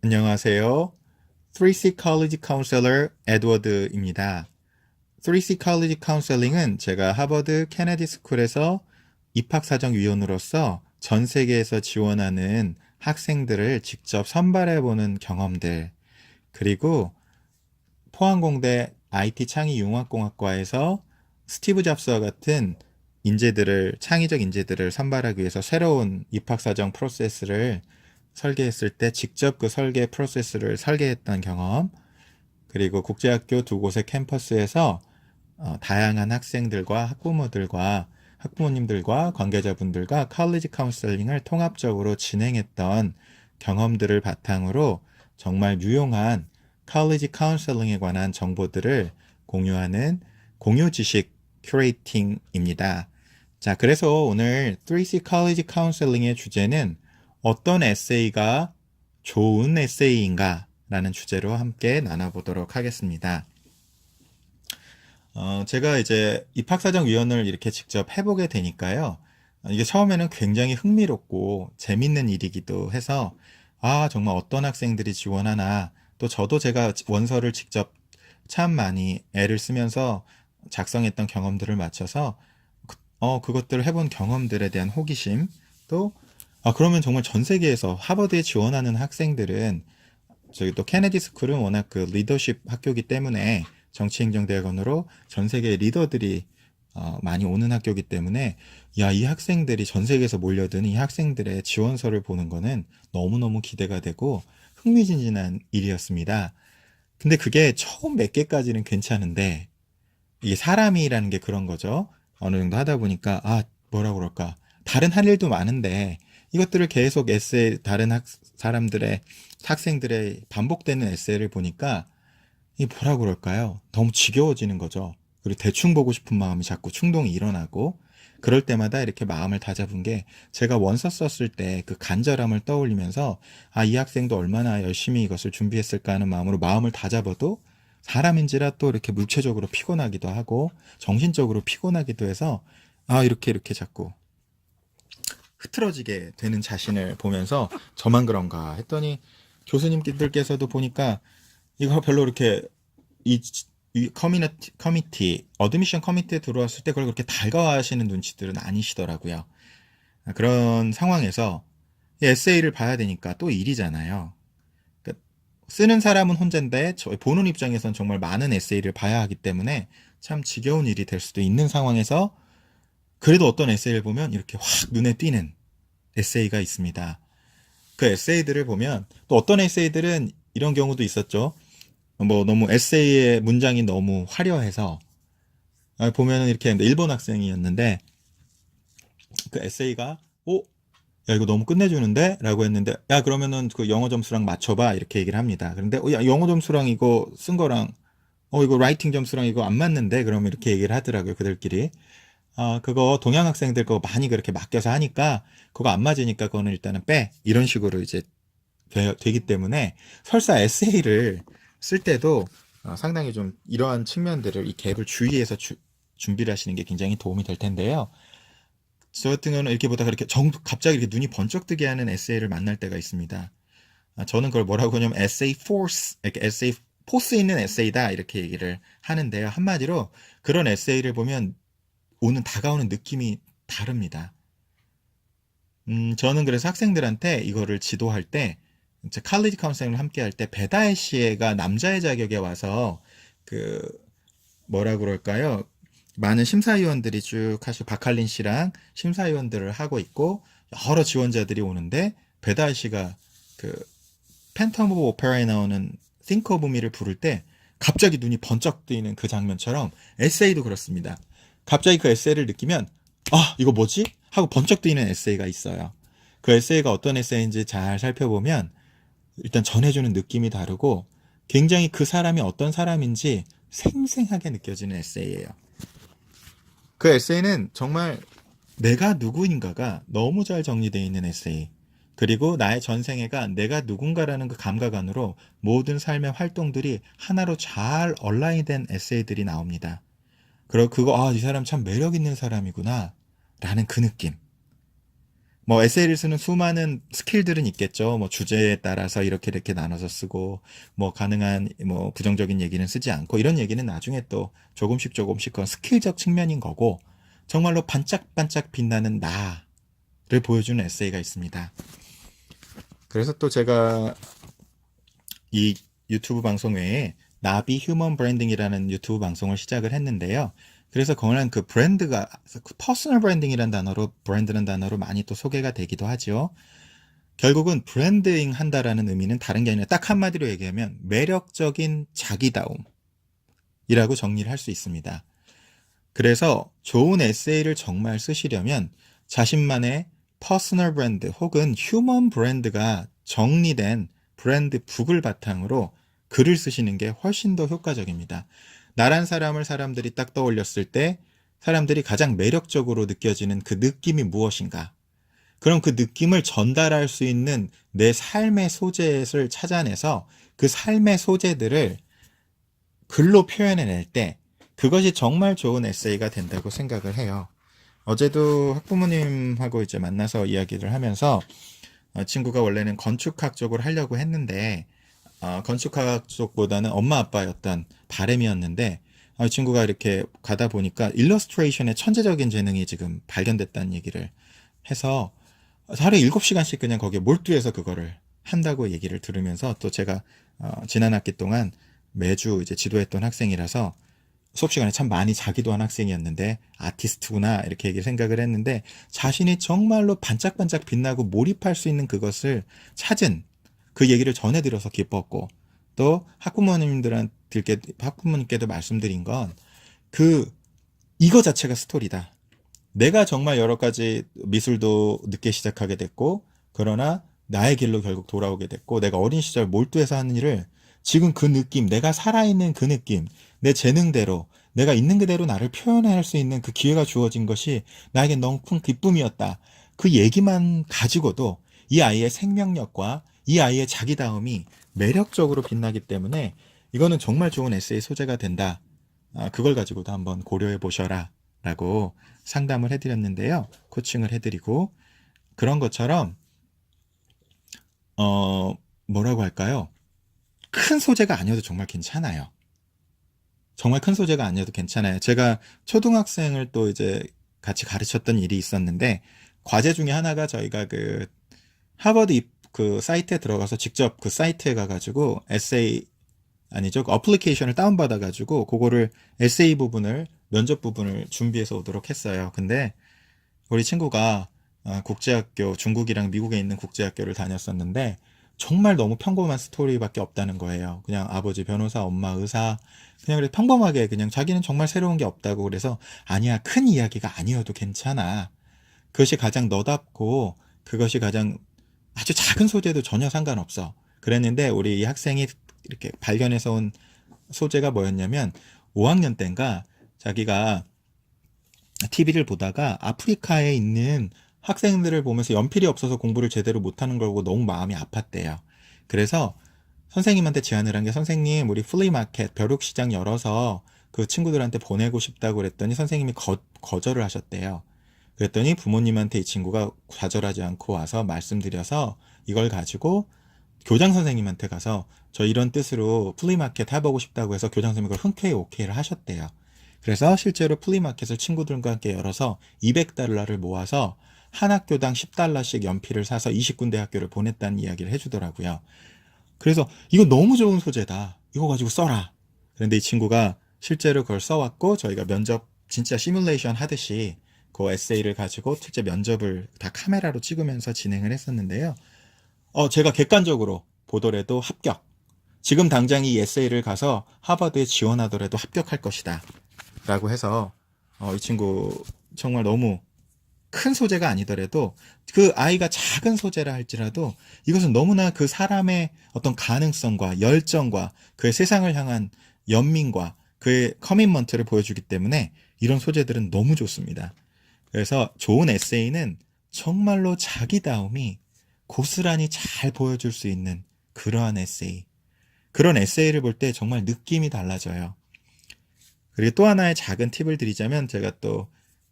안녕하세요. 3C College Counselor 에드워드입니다. 3C College Counseling은 제가 하버드 케네디 스쿨에서 입학사정위원으로서 전 세계에서 지원하는 학생들을 직접 선발해보는 경험들, 그리고 포항공대 IT 창의융합공학과에서 스티브 잡스와 같은 창의적 인재들을 선발하기 위해서 새로운 입학사정 프로세스를 설계했을 때 직접 그 설계 프로세스를 설계했던 경험, 그리고 국제학교 두 곳의 캠퍼스에서 다양한 학생들과 학부모님들과 관계자분들과 컬리지 카운셀링을 통합적으로 진행했던 경험들을 바탕으로 정말 유용한 컬리지 카운셀링에 관한 정보들을 공유하는 공유 지식 큐레이팅입니다. 자, 그래서 오늘 3C 컬리지 카운셀링의 주제는 어떤 에세이가 좋은 에세이인가 라는 주제로 함께 나눠보도록 하겠습니다. 제가 이제 입학사정위원을 이렇게 직접 해보게 되니까요. 이게 처음에는 굉장히 흥미롭고 재밌는 일이기도 해서, 정말 어떤 학생들이 지원하나, 또 저도 제가 원서를 직접 참 많이 애를 쓰면서 작성했던 경험들을 맞춰서, 그것들을 해본 경험들에 대한 호기심, 또, 그러면 정말 전 세계에서 하버드에 지원하는 학생들은 저기 또 케네디 스쿨은 워낙 그 리더십 학교이기 때문에 정치행정대학원으로 전 세계의 리더들이 많이 오는 학교이기 때문에 이 학생들이 전 세계에서 몰려든 이 학생들의 지원서를 보는 거는 너무너무 기대가 되고 흥미진진한 일이었습니다. 근데 그게 처음 몇 개까지는 괜찮은데 이게 사람이라는 게 그런 거죠. 어느 정도 하다 보니까 뭐라 그럴까, 다른 할 일도 많은데 이것들을 계속 다른 학생들의 반복되는 에세이를 보니까 이 뭐라 그럴까요? 너무 지겨워지는 거죠. 그리고 대충 보고 싶은 마음이 자꾸 충동이 일어나고, 그럴 때마다 이렇게 마음을 다잡은 게, 제가 원서 썼을 때 그 간절함을 떠올리면서 이 학생도 얼마나 열심히 이것을 준비했을까 하는 마음으로 마음을 다잡아도 사람인지라 또 이렇게 물체적으로 피곤하기도 하고 정신적으로 피곤하기도 해서 이렇게 자꾸 흐트러지게 되는 자신을 보면서 저만 그런가 했더니, 교수님들께서도 보니까 이거 별로 이렇게 이 어드미션 커미티에 들어왔을 때 그걸 그렇게 달가워하시는 눈치들은 아니시더라고요. 그런 상황에서 이 에세이를 봐야 되니까 또 일이잖아요. 그러니까 쓰는 사람은 혼자인데 보는 입장에선 정말 많은 에세이를 봐야 하기 때문에 참 지겨운 일이 될 수도 있는 상황에서, 그래도 어떤 에세이를 보면 이렇게 확 눈에 띄는 에세이가 있습니다. 그 에세이들을 보면, 또 어떤 에세이들은 이런 경우도 있었죠. 뭐 너무 에세이의 문장이 너무 화려해서 보면은 이렇게 했는데, 일본 학생이었는데 그 에세이가 야 이거 너무 끝내주는데? 라고 했는데, 야 그러면은 그 영어 점수랑 맞춰봐 이렇게 얘기를 합니다. 그런데 야 영어 점수랑 이거 쓴 거랑 이거 라이팅 점수랑 이거 안 맞는데? 그러면 이렇게 얘기를 하더라고요, 그들끼리. 그거 동양 학생들 그거 많이 그렇게 맡겨서 하니까 그거 안 맞으니까 그거는 일단은 빼, 이런 식으로 이제 되기 때문에 설사 에세이를 쓸 때도 상당히 좀 이러한 측면들을, 이 갭을 주의해서 준비를 하시는 게 굉장히 도움이 될 텐데요. 저 같은 경우는 이렇게 보다가 갑자기 이렇게 눈이 번쩍 뜨게 하는 에세이를 만날 때가 있습니다. 저는 그걸 뭐라고 하냐면 에세이 포스, 이렇게 에세이 포스 있는 에세이다 이렇게 얘기를 하는데요. 한마디로 그런 에세이를 보면 다가오는 느낌이 다릅니다. 저는 그래서 학생들한테 이거를 지도할 때, 칼리지 카운셀링을 함께 할 때, 배다혜 씨가 남자의 자격에 와서 그 뭐라 그럴까요? 많은 심사위원들이 쭉 하시고 박할린 씨랑 심사위원들을 하고 있고 여러 지원자들이 오는데, 배다혜 씨가 그 팬텀 오브 오페라에 나오는 Think of Me를 부를 때 갑자기 눈이 번쩍 뜨이는 그 장면처럼 에세이도 그렇습니다. 갑자기 그 에세이를 느끼면 이거 뭐지? 하고 번쩍 뜨이는 에세이가 있어요. 그 에세이가 어떤 에세이인지 잘 살펴보면 일단 전해주는 느낌이 다르고 굉장히 그 사람이 어떤 사람인지 생생하게 느껴지는 에세이예요. 그 에세이는 정말 내가 누구인가가 너무 잘 정리되어 있는 에세이, 그리고 나의 전생애가 내가 누군가라는 그 감각 안으로 모든 삶의 활동들이 하나로 잘 얼라인된 에세이들이 나옵니다. 그리고 이 사람 참 매력 있는 사람이구나 라는 그 느낌. 뭐 에세이를 쓰는 수많은 스킬들은 있겠죠. 뭐 주제에 따라서 이렇게 나눠서 쓰고 뭐 가능한 뭐 부정적인 얘기는 쓰지 않고 이런 얘기는 나중에 또 조금씩 그건 스킬적 측면인 거고 정말로 반짝반짝 빛나는 나를 보여주는 에세이가 있습니다. 그래서 또 제가 이 유튜브 방송 외에 나비 휴먼 브랜딩이라는 유튜브 방송을 시작을 했는데요. 그래서 거기는 그 브랜드가 퍼스널 브랜딩이라는 단어로 브랜드라는 단어로 많이 또 소개가 되기도 하죠. 결국은 브랜딩 한다라는 의미는 다른 게 아니라 딱 한마디로 얘기하면 매력적인 자기다움이라고 정리를 할 수 있습니다. 그래서 좋은 에세이를 정말 쓰시려면 자신만의 퍼스널 브랜드 혹은 휴먼 브랜드가 정리된 브랜드 북을 바탕으로 글을 쓰시는 게 훨씬 더 효과적입니다. 나란 사람을 사람들이 딱 떠올렸을 때 사람들이 가장 매력적으로 느껴지는 그 느낌이 무엇인가? 그럼 그 느낌을 전달할 수 있는 내 삶의 소재를 찾아내서 그 삶의 소재들을 글로 표현해낼 때 그것이 정말 좋은 에세이가 된다고 생각을 해요. 어제도 학부모님하고 이제 만나서 이야기를 하면서 친구가 원래는 건축학 쪽으로 하려고 했는데 건축학 쪽보다는 엄마 아빠였던 바람이었는데 친구가 이렇게 가다 보니까 일러스트레이션에 천재적인 재능이 지금 발견됐다는 얘기를 해서 하루에 7시간씩 그냥 거기에 몰두해서 그거를 한다고 얘기를 들으면서 또 제가 지난 학기 동안 매주 이제 지도했던 학생이라서 수업 시간에 참 많이 자기도 한 학생이었는데 아티스트구나 이렇게 얘기 생각을 했는데 자신이 정말로 반짝반짝 빛나고 몰입할 수 있는 그것을 찾은 그 얘기를 전해드려서 기뻤고 또 학부모님께도 말씀드린 건 이거 자체가 스토리다. 내가 정말 여러 가지 미술도 늦게 시작하게 됐고 그러나 나의 길로 결국 돌아오게 됐고 내가 어린 시절 몰두해서 하는 일을 지금 그 느낌, 내가 살아있는 그 느낌, 내 재능대로 내가 있는 그대로 나를 표현할 수 있는 그 기회가 주어진 것이 나에게 너무 큰 기쁨이었다. 그 얘기만 가지고도 이 아이의 생명력과 이 아이의 자기다움이 매력적으로 빛나기 때문에 이거는 정말 좋은 에세이 소재가 된다. 그걸 가지고도 한번 고려해 보셔라 라고 상담을 해드렸는데요. 코칭을 해드리고 그런 것처럼 뭐라고 할까요? 큰 소재가 아니어도 정말 괜찮아요. 정말 큰 소재가 아니어도 괜찮아요. 제가 초등학생을 또 이제 같이 가르쳤던 일이 있었는데 과제 중에 하나가 저희가 그 하버드 그 사이트에 들어가서 직접 그 사이트에 가가지고 에세이 아니죠. 그 어플리케이션을 다운받아가지고 그거를 에세이 부분을 면접 부분을 준비해서 오도록 했어요. 근데 우리 친구가 국제학교, 중국이랑 미국에 있는 국제학교를 다녔었는데 정말 너무 평범한 스토리밖에 없다는 거예요. 그냥 아버지 변호사, 엄마 의사, 그냥 그래 평범하게 그냥 자기는 정말 새로운 게 없다고 그래서 아니야, 큰 이야기가 아니어도 괜찮아. 그것이 가장 너답고 그것이 가장 아주 작은 소재도 전혀 상관없어. 그랬는데 우리 이 학생이 이렇게 발견해서 온 소재가 뭐였냐면 5학년 때인가 자기가 TV를 보다가 아프리카에 있는 학생들을 보면서 연필이 없어서 공부를 제대로 못하는 걸 보고 너무 마음이 아팠대요. 그래서 선생님한테 제안을 한 게 선생님 우리 플리마켓 벼룩시장 열어서 그 친구들한테 보내고 싶다고 그랬더니 선생님이 거절을 하셨대요. 그랬더니 부모님한테 이 친구가 좌절하지 않고 와서 말씀드려서 이걸 가지고 교장 선생님한테 가서 저 이런 뜻으로 플리마켓 해보고 싶다고 해서 교장 선생님이 그걸 흔쾌히 오케이를 하셨대요. 그래서 실제로 플리마켓을 친구들과 함께 열어서 200달러를 모아서 한 학교당 10달러씩 연필을 사서 20군데 학교를 보냈다는 이야기를 해주더라고요. 그래서 이거 너무 좋은 소재다. 이거 가지고 써라. 그런데 이 친구가 실제로 그걸 써왔고 저희가 면접 진짜 시뮬레이션 하듯이 그 에세이를 가지고 실제 면접을 다 카메라로 찍으면서 진행을 했었는데요. 제가 객관적으로 보더라도 합격. 지금 당장 이 에세이를 가서 하버드에 지원하더라도 합격할 것이다. 라고 해서 이 친구 정말 너무 큰 소재가 아니더라도 그 아이가 작은 소재라 할지라도 이것은 너무나 그 사람의 어떤 가능성과 열정과 그의 세상을 향한 연민과 그의 커밋먼트를 보여주기 때문에 이런 소재들은 너무 좋습니다. 그래서 좋은 에세이는 정말로 자기다움이 고스란히 잘 보여줄 수 있는 그러한 에세이. 그런 에세이를 볼 때 정말 느낌이 달라져요. 그리고 또 하나의 작은 팁을 드리자면 제가 또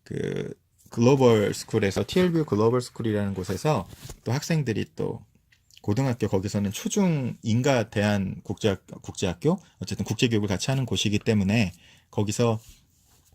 그 글로벌 스쿨에서 TLB 글로벌 스쿨이라는 곳에서 또 학생들이 또 고등학교 거기서는 초중 인가 대한 국제학교 어쨌든 국제교육을 같이 하는 곳이기 때문에 거기서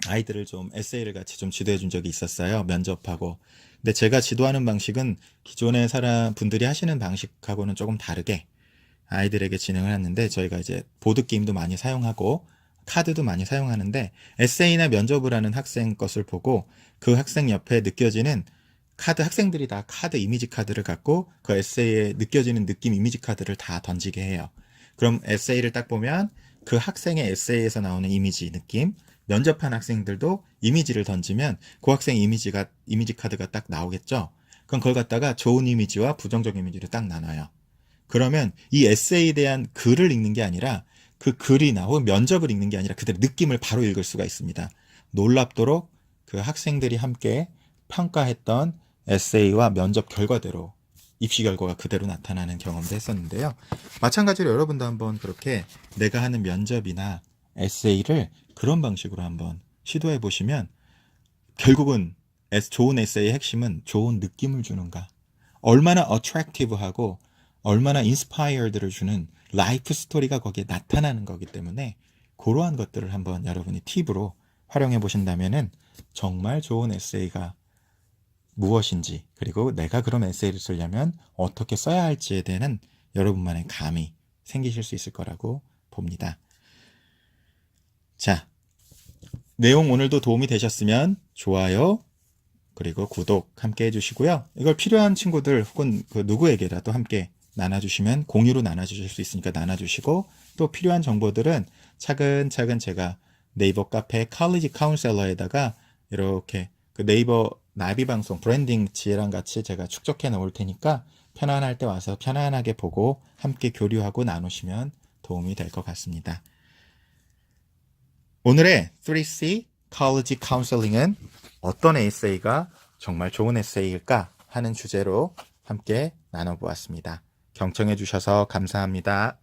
아이들을 좀 에세이를 같이 좀 지도해 준 적이 있었어요. 면접하고. 근데 제가 지도하는 방식은 기존의 사람 분들이 하시는 방식하고는 조금 다르게 아이들에게 진행을 하는데 저희가 이제 보드 게임도 많이 사용하고 카드도 많이 사용하는데 에세이나 면접을 하는 학생 것을 보고 그 학생 옆에 느껴지는 카드 학생들이 다 카드 이미지 카드를 갖고 그 에세이에 느껴지는 느낌 이미지 카드를 다 던지게 해요. 그럼 에세이를 딱 보면 그 학생의 에세이에서 나오는 이미지 느낌 면접한 학생들도 이미지를 던지면 그 학생 이미지 카드가 딱 나오겠죠. 그럼 그걸 갖다가 좋은 이미지와 부정적 이미지를 딱 나눠요. 그러면 이 에세이에 대한 글을 읽는 게 아니라 그 글이나 혹은 면접을 읽는 게 아니라 그들의 느낌을 바로 읽을 수가 있습니다. 놀랍도록 그 학생들이 함께 평가했던 에세이와 면접 결과대로 입시 결과가 그대로 나타나는 경험도 했었는데요. 마찬가지로 여러분도 한번 그렇게 내가 하는 면접이나 에세이를 그런 방식으로 한번 시도해 보시면 결국은 좋은 에세이의 핵심은 좋은 느낌을 주는가, 얼마나 어트랙티브하고 얼마나 인스파이어드를 주는 라이프 스토리가 거기에 나타나는 거기 때문에 그러한 것들을 한번 여러분이 팁으로 활용해 보신다면은 정말 좋은 에세이가 무엇인지 그리고 내가 그런 에세이를 쓰려면 어떻게 써야 할지에 대한 여러분만의 감이 생기실 수 있을 거라고 봅니다. 자, 내용 오늘도 도움이 되셨으면 좋아요 그리고 구독 함께 해주시고요. 이걸 필요한 친구들 혹은 그 누구에게라도 함께 나눠주시면 공유로 나눠주실 수 있으니까 나눠주시고 또 필요한 정보들은 차근차근 제가 네이버 카페 칼리지 카운셀러에다가 이렇게 그 네이버 나비방송 브랜딩 지혜랑 같이 제가 축적해 놓을 테니까 편안할 때 와서 편안하게 보고 함께 교류하고 나누시면 도움이 될 것 같습니다. 오늘의 3C College Counseling은 어떤 에세이가 정말 좋은 에세이일까 하는 주제로 함께 나눠보았습니다. 경청해 주셔서 감사합니다.